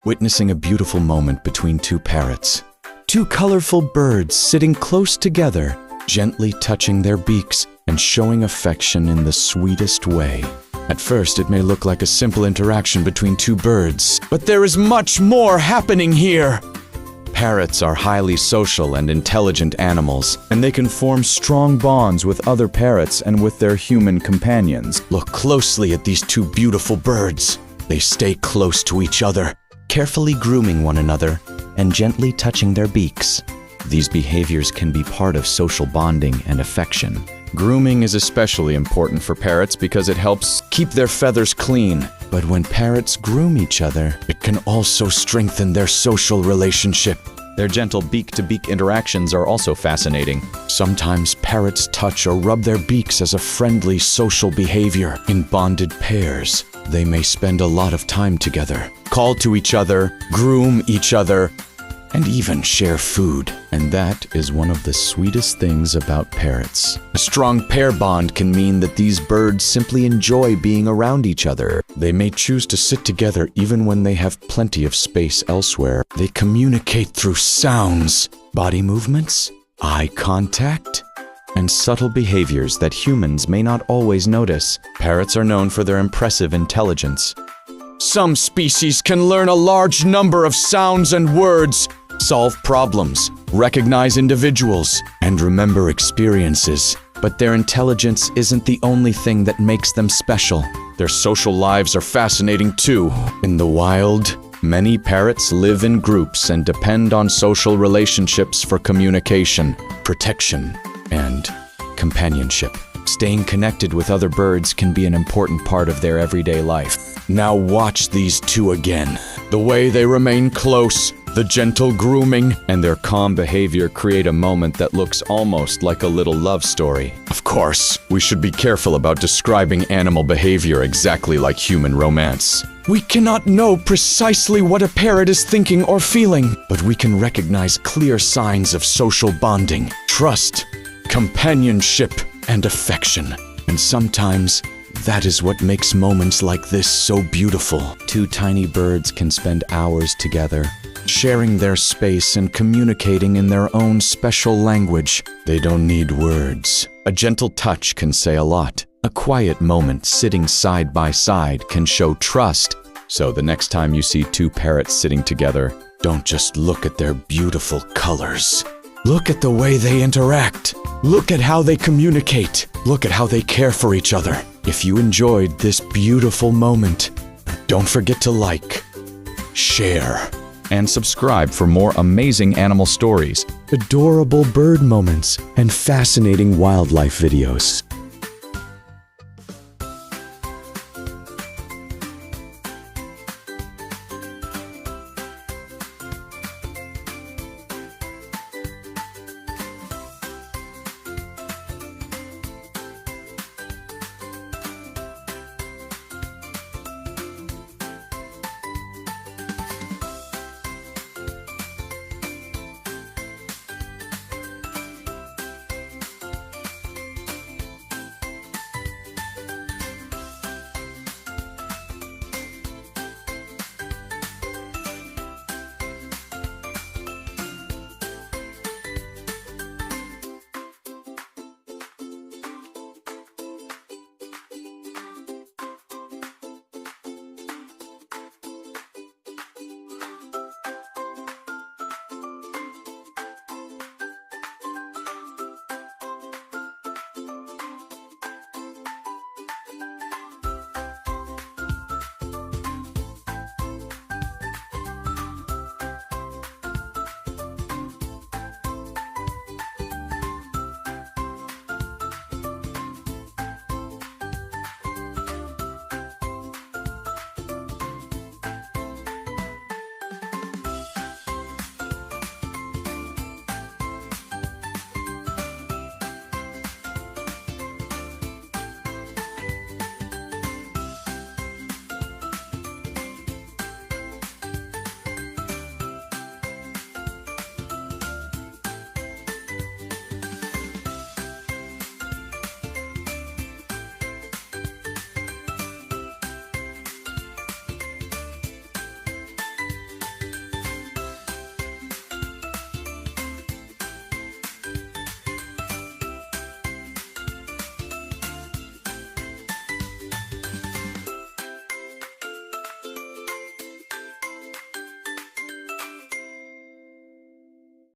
witnessing a beautiful moment between two parrots. Two colorful birds sitting close together, gently touching their beaks and showing affection in the sweetest way. At first, it may look like a simple interaction between two birds, but there is much more happening here. Parrots are highly social and intelligent animals, and they can form strong bonds with other parrots and with their human companions. Look closely at these two beautiful birds. They stay close to each other, carefully grooming one another and gently touching their beaks. These behaviors can be part of social bonding and affection. Grooming is especially important for parrots because it helps keep their feathers clean. But when parrots groom each other, it can also strengthen their social relationship. Their gentle beak-to-beak interactions are also fascinating. Sometimes parrots touch or rub their beaks as a friendly social behavior. In bonded pairs, they may spend a lot of time together, call to each other, groom each other, and even share food. And that is one of the sweetest things about parrots. A strong pair bond can mean that these birds simply enjoy being around each other. They may choose to sit together even when they have plenty of space elsewhere. They communicate through sounds, body movements, eye contact, and subtle behaviors that humans may not always notice. Parrots are known for their impressive intelligence. Some species can learn a large number of sounds and words, solve problems, recognize individuals, and remember experiences. But their intelligence isn't the only thing that makes them special. Their social lives are fascinating too. In the wild, many parrots live in groups and depend on social relationships for communication, protection, and companionship. Staying connected with other birds can be an important part of their everyday life. Now watch these two again. The way they remain close, the gentle grooming, and their calm behavior create a moment that looks almost like a little love story. Of course, we should be careful about describing animal behavior exactly like human romance. We cannot know precisely what a parrot is thinking or feeling, but we can recognize clear signs of social bonding, trust, companionship, and affection. And sometimes, that is what makes moments like this so beautiful. Two tiny birds can spend hours together, sharing their space and communicating in their own special language. They don't need words. A gentle touch can say a lot. A quiet moment sitting side by side can show trust. So the next time you see two parrots sitting together, don't just look at their beautiful colors. Look at the way they interact. Look at how they communicate. Look at how they care for each other. If you enjoyed this beautiful moment, don't forget to like, share, and subscribe for more amazing animal stories, adorable bird moments, and fascinating wildlife videos.